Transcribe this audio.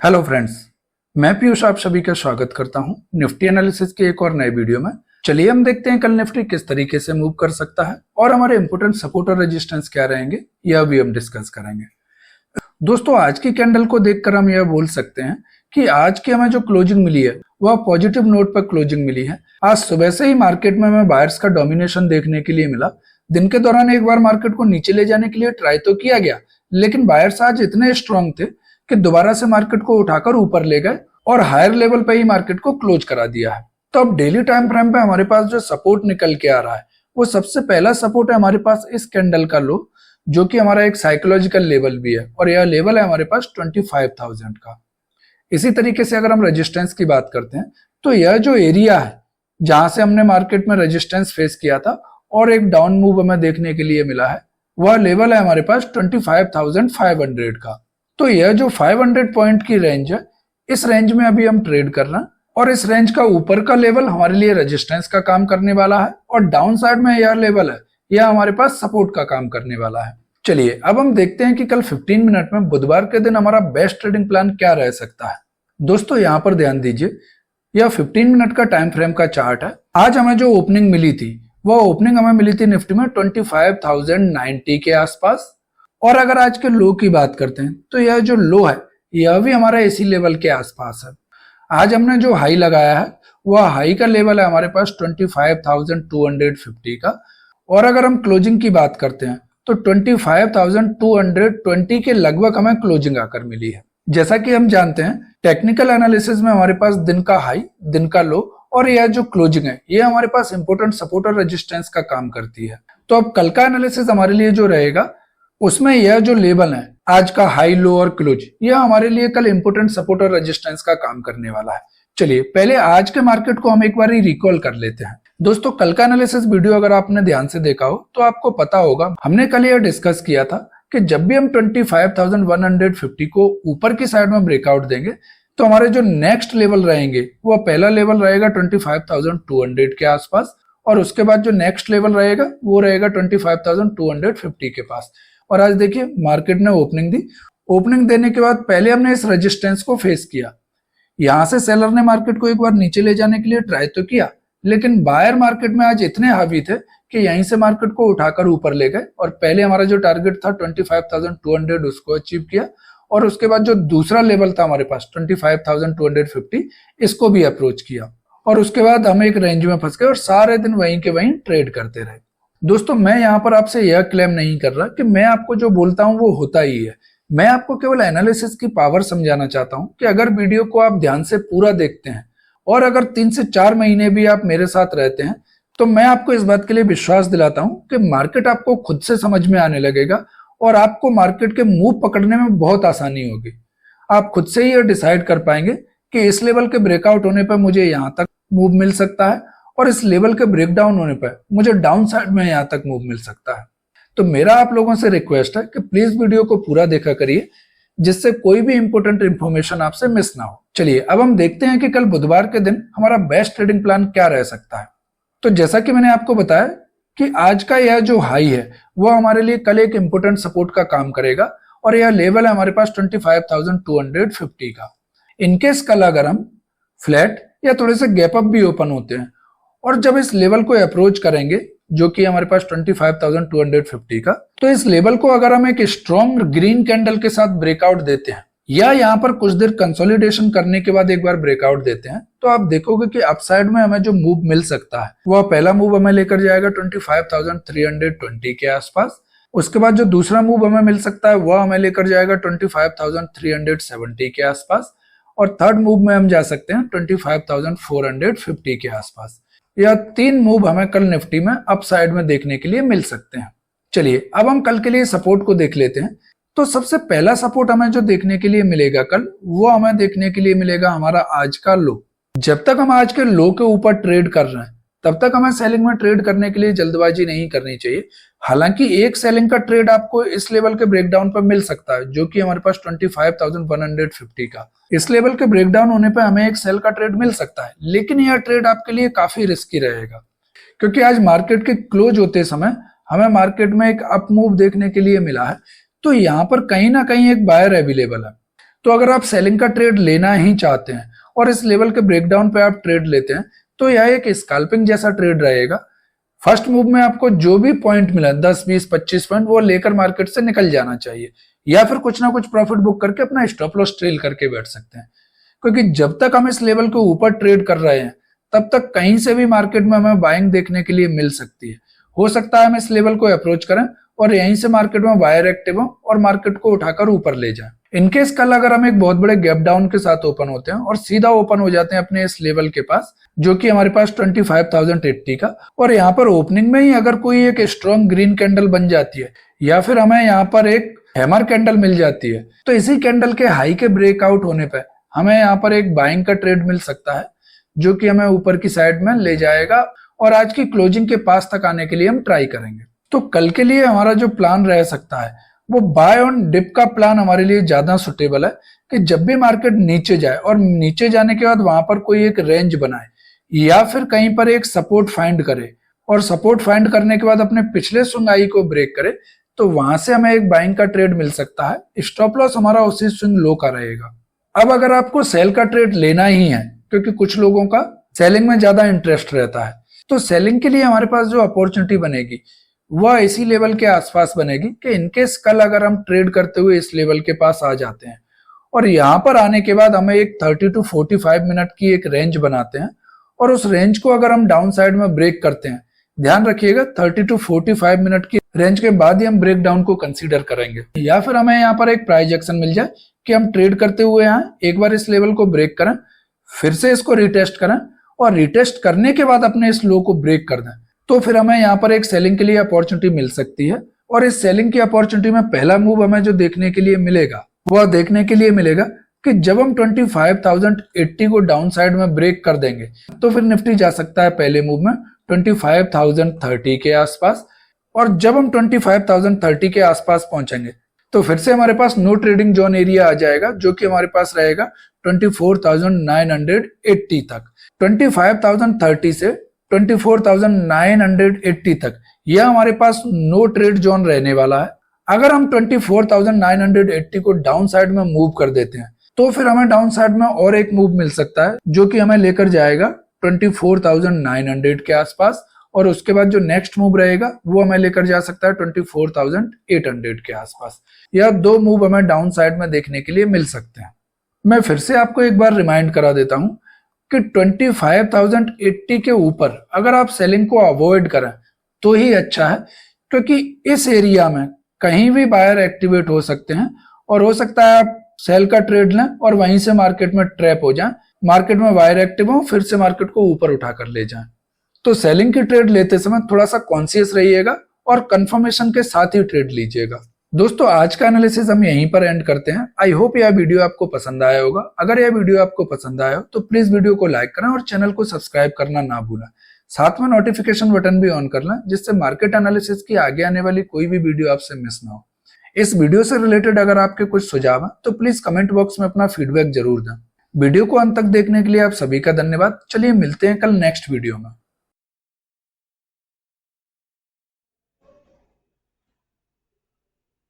Hello friends, मैं पीयूष आप सभी का स्वागत करता हूं निफ्टी एनालिसिस के एक और नए वीडियो में। चलिए हम देखते हैं कल निफ्टी किस तरीके से मूव कर सकता है और हमारे इंपोर्टेंट सपोर्ट और रेजिस्टेंस क्या रहेंगे, यह भी हम डिस्कस करेंगे। दोस्तों, आज की कैंडल को देखकर हम यह बोल सकते हैं कि आज की हमें जो क्लोजिंग मिली है वह पॉजिटिव नोट पर क्लोजिंग मिली है। आज सुबह से ही मार्केट में हमें बायर्स का डोमिनेशन देखने के लिए मिला। दिन के दौरान एक बार मार्केट को नीचे ले जाने के लिए ट्राई तो किया गया, लेकिन बायर्स आज इतने स्ट्रांग थे कि दोबारा से मार्केट को उठाकर ऊपर ले गए और हायर लेवल पे ही मार्केट को क्लोज करा दिया है। तो अब डेली टाइम फ्रेम पे हमारे पास जो सपोर्ट निकल के आ रहा है वो सबसे पहला सपोर्ट है हमारे पास इस कैंडल का लो, जो कि हमारा एक साइकोलॉजिकल लेवल भी है और यह लेवल है हमारे पास 25,000 का। इसी तरीके से अगर हम रेजिस्टेंस की बात करते हैं तो यह जो एरिया है जहां से हमने मार्केट में रेजिस्टेंस फेस किया था और एक डाउन मूव हमें देखने के लिए मिला है, वह लेवल है हमारे पास 25,500 का। तो यह जो 500 पॉइंट की रेंज है, इस रेंज में अभी हम ट्रेड कर रहे हैं और इस रेंज का ऊपर का लेवल हमारे लिए रेजिस्टेंस का काम करने वाला है और डाउन साइड में यह लेवल है, यह हमारे पास सपोर्ट का काम करने वाला है। चलिए अब हम देखते हैं कि कल 15 मिनट में बुधवार के दिन हमारा बेस्ट ट्रेडिंग प्लान क्या रह सकता है। दोस्तों, यहाँ पर ध्यान दीजिए, यह 15 मिनट का टाइम फ्रेम का चार्ट है। आज हमें जो ओपनिंग मिली थी वह ओपनिंग हमें मिली थी निफ्टी में 25,090 के आसपास। और अगर आज के लो की बात करते हैं तो यह जो लो है यह भी हमारा इसी लेवल के आसपास है। आज हमने जो हाई लगाया है वह हाई का लेवल है हमारे पास 25,250 का। और अगर हम क्लोजिंग की बात करते हैं तो 25,220 के लगभग हमें क्लोजिंग आकर मिली है। जैसा कि हम जानते हैं टेक्निकल एनालिसिस में हमारे पास दिन का हाई, दिन का लो और यह जो क्लोजिंग है यह हमारे पास इंपोर्टेंट सपोर्ट और रेजिस्टेंस का काम करती है। तो अब कल का एनालिसिस हमारे लिए जो रहेगा उसमें यह जो लेवल है आज का हाई, लो और क्लोज, यह हमारे लिए कल इंपोर्टेंट सपोर्ट और रेजिस्टेंस का काम करने वाला है। चलिए पहले आज के मार्केट को हम एक बार रिकॉल कर लेते हैं। दोस्तों, कल का एनालिसिस वीडियो अगर आपने ध्यान से देखा हो तो आपको पता होगा हमने कल यह डिस्कस किया था कि जब भी हम 25,150 को ऊपर की साइड में ब्रेकआउट देंगे तो हमारे जो नेक्स्ट लेवल रहेंगे वह पहला लेवल रहेगा 25,200 के आसपास और उसके बाद जो नेक्स्ट लेवल रहेगा वो रहेगा 25,250 के पास। और आज देखिए मार्केट ने ओपनिंग दी। ओपनिंग देने के बाद पहले हमने इस रेजिस्टेंस को फेस किया। यहां से सेलर ने मार्केट को एक बार नीचे ले जाने के लिए ट्राई तो किया, लेकिन बायर मार्केट में आज इतने हावी थे कि यहीं से मार्केट को उठाकर ऊपर ले गए और पहले हमारा जो टारगेट था 25,200 उसको अचीव किया और उसके बाद जो दूसरा लेवल था हमारे पास 25,250 इसको भी अप्रोच किया और उसके बाद हम एक रेंज में फंस गए और सारे दिन वहीं के वहीं ट्रेड करते रहे। दोस्तों, मैं यहाँ पर आपसे यह क्लेम नहीं कर रहा कि मैं आपको जो बोलता हूँ वो होता ही है। मैं आपको केवल एनालिसिस की पावर समझाना चाहता हूँ कि अगर वीडियो को आप ध्यान से पूरा देखते हैं और अगर 3 से 4 महीने भी आप मेरे साथ रहते हैं तो मैं आपको इस बात के लिए विश्वास दिलाता हूँ कि मार्केट आपको खुद से समझ में आने लगेगा और आपको मार्केट के मूव पकड़ने में बहुत आसानी होगी। आप खुद से ही डिसाइड कर पाएंगे कि इस लेवल के ब्रेकआउट होने पर मुझे यहाँ तक मूव मिल सकता है और इस लेवल के ब्रेकडाउन होने पर मुझे डाउन साइड में यहां तक मूव मिल सकता है। तो मेरा आप लोगों से रिक्वेस्ट है कि प्लीज वीडियो को पूरा देखा करिए जिससे कोई भी इंपोर्टेंट इंफॉर्मेशन आपसे मिस ना हो। चलिए अब हम देखते हैं कि कल बुधवार के दिन हमारा बेस्ट ट्रेडिंग प्लान क्या रह सकता है। तो जैसा कि मैंने आपको बताया कि आज का यह जो हाई है वह हमारे लिए कल एक इंपोर्टेंट सपोर्ट का काम करेगा और यह लेवल है हमारे पास 25,250 का। इनकेस कल अगर हम फ्लैट या थोड़े से गैप अप भी ओपन होते हैं और जब इस लेवल को अप्रोच करेंगे जो कि हमारे पास 25,250 का, तो इस लेवल को अगर हम एक स्ट्रॉन्ग ग्रीन कैंडल के साथ ब्रेकआउट देते हैं या यहाँ पर कुछ देर कंसोलिडेशन करने के बाद एक बार ब्रेकआउट देते हैं तो आप देखोगे कि अपसाइड में हमें जो मूव मिल सकता है वह पहला मूव हमें लेकर जाएगा 25,320 के आसपास। उसके बाद जो दूसरा मूव हमें मिल सकता है वह हमें लेकर जाएगा 25,370 के आसपास और थर्ड मूव में हम जा सकते हैं 25,450 के आसपास। यह 3 मूव हमें कल निफ्टी में अपसाइड में देखने के लिए मिल सकते हैं। चलिए अब हम कल के लिए सपोर्ट को देख लेते हैं। तो सबसे पहला सपोर्ट हमें जो देखने के लिए मिलेगा कल, वो हमें देखने के लिए मिलेगा हमारा आज का लो। जब तक हम आज के लो के ऊपर ट्रेड कर रहे हैं तब तक हमें सेलिंग में ट्रेड करने के लिए जल्दबाजी नहीं करनी चाहिए। हालांकि एक सेलिंग का ट्रेड आपको इस लेवल के ब्रेकडाउन पर मिल सकता है जो कि हमारे पास 25,150 का। इस लेवल के ब्रेकडाउन होने पर हमें एक सेल का ट्रेड मिल सकता है, लेकिन यह ट्रेड आपके लिए काफी रिस्की रहेगा क्योंकि आज मार्केट के क्लोज होते समय हमें मार्केट में एक अप मूव देखने के लिए मिला है। तो यहाँ पर कहीं ना कहीं एक बायर अवेलेबल है तो अगर आप सेलिंग का ट्रेड लेना ही चाहते हैं और इस लेवल के ब्रेकडाउन पे आप ट्रेड लेते हैं तो यह एक स्कैल्पिंग जैसा ट्रेड रहेगा। फर्स्ट मूव में आपको जो भी पॉइंट मिला 10, 20, 25 पॉइंट वो लेकर मार्केट से निकल जाना चाहिए, या फिर कुछ ना कुछ प्रॉफिट बुक करके अपना स्टॉप लॉस ट्रेल करके बैठ सकते हैं। क्योंकि जब तक हम इस लेवल के ऊपर ट्रेड कर रहे हैं तब तक कहीं से भी मार्केट में हमें बाइंग देखने के लिए मिल सकती है। हो सकता है हम इस लेवल को अप्रोच करें और यहीं से मार्केट में बायर एक्टिव हो और मार्केट को उठाकर ऊपर ले जाए। इनकेस कल अगर हम एक बहुत बड़े गैप डाउन के साथ ओपन होते हैं और सीधा ओपन हो जाते हैं अपने इस लेवल के पास जो कि हमारे पास 25,080 का, और यहाँ पर ओपनिंग में ही अगर कोई एक स्ट्रॉन्ग ग्रीन कैंडल बन जाती है या फिर हमें यहाँ पर एक हैमर कैंडल मिल जाती है तो इसी कैंडल के हाई के ब्रेकआउट होने पर हमें यहाँ पर एक बाइंग का ट्रेड मिल सकता है जो कि हमें ऊपर की साइड में ले जाएगा और आज की क्लोजिंग के पास तक आने के लिए हम ट्राई करेंगे। तो कल के लिए हमारा जो प्लान रह सकता है वो बाय ऑन डिप का प्लान हमारे लिए ज्यादा सुटेबल है कि जब भी मार्केट नीचे जाए और नीचे जाने के बाद वहां पर कोई एक रेंज बनाए या फिर कहीं पर एक सपोर्ट फाइंड करे और सपोर्ट फाइंड करने के बाद अपने पिछले स्विंग हाई को ब्रेक करे तो वहां से हमें एक बाइंग का ट्रेड मिल सकता है। स्टॉप लॉस हमारा उसी स्विंग लो का रहेगा। अब अगर आपको सेल का ट्रेड लेना ही है क्योंकि कुछ लोगों का सेलिंग में ज्यादा इंटरेस्ट रहता है तो सेलिंग के लिए हमारे पास जो अपॉर्चुनिटी बनेगी वह इसी लेवल के आसपास बनेगी कि इनकेस कल अगर हम ट्रेड करते हुए इस लेवल के पास आ जाते हैं और यहाँ पर आने के बाद हमें एक 30 to 45 मिनट की एक रेंज बनाते हैं और उस रेंज को अगर हम डाउन साइड में ब्रेक करते हैं, ध्यान रखिएगा 30 to 45 मिनट की रेंज के बाद ही हम ब्रेक डाउन को कंसीडर करेंगे। या फिर हमें यहाँ पर एक प्राइस एक्शन मिल जाए कि हम ट्रेड करते हुए यहाँ एक बार इस लेवल को ब्रेक करें, फिर से इसको रिटेस्ट करें और रिटेस्ट करने के बाद अपने इस लो को ब्रेक कर दें, तो फिर हमें यहाँ पर एक सेलिंग के लिए अपॉर्चुनिटी मिल सकती है। और इस सेलिंग की अपॉर्चुनिटी में पहला मूव हमें जो देखने के लिए मिलेगा वह देखने के लिए मिलेगा कि जब हम 25,080 को डाउन साइड में ब्रेक कर देंगे तो फिर निफ्टी जा सकता है पहले मूव में 25,030 के आसपास, और जब हम 25,030 के आसपास पहुंचेंगे तो फिर से हमारे पास नो ट्रेडिंग जोन एरिया आ जाएगा जो कि हमारे पास रहेगा 24,980 तक। 25,030 से 24,980 तक यह हमारे पास नो ट्रेड जोन रहने वाला है। अगर हम 24,980 को डाउन साइड में मूव कर देते हैं तो फिर हमें डाउन साइड में और एक मूव मिल सकता है जो कि हमें लेकर जाएगा 24,900 के आसपास, और उसके बाद जो नेक्स्ट मूव रहेगा वो हमें लेकर जा सकता है 24,800 के आसपास। यह दो मूव हमें डाउन साइड में देखने के लिए मिल सकते हैं। मैं फिर से आपको एक बार रिमाइंड करा देता हूं कि 25,080 के ऊपर अगर आप सेलिंग को अवॉइड करें तो ही अच्छा है, क्योंकि इस एरिया में कहीं भी बायर एक्टिवेट हो सकते हैं और हो सकता है आप सेल का ट्रेड लें और वहीं से मार्केट में ट्रैप हो जाएं, मार्केट में बायर एक्टिव हो फिर से मार्केट को ऊपर उठाकर ले जाएं। तो सेलिंग की ट्रेड लेते समय थोड़ा सा कॉन्शियस रहिएगा और कंफर्मेशन के साथ ही ट्रेड लीजिएगा। दोस्तों आज का एनालिसिस हम यहीं पर एंड करते हैं। आई होप यह वीडियो आपको पसंद आया होगा। अगर यह वीडियो आपको पसंद आया हो तो प्लीज वीडियो को लाइक करें और चैनल को सब्सक्राइब करना ना भूलें। साथ में नोटिफिकेशन बटन भी ऑन कर लें जिससे मार्केट एनालिसिस की आगे आने वाली कोई भी वीडियो आपसे मिस ना हो। इस वीडियो से रिलेटेड अगर आपके कुछ सुझाव हैं तो प्लीज कमेंट बॉक्स में अपना फीडबैक जरूर दें। वीडियो को अंत तक देखने के लिए आप सभी का धन्यवाद। चलिए मिलते हैं कल नेक्स्ट वीडियो में।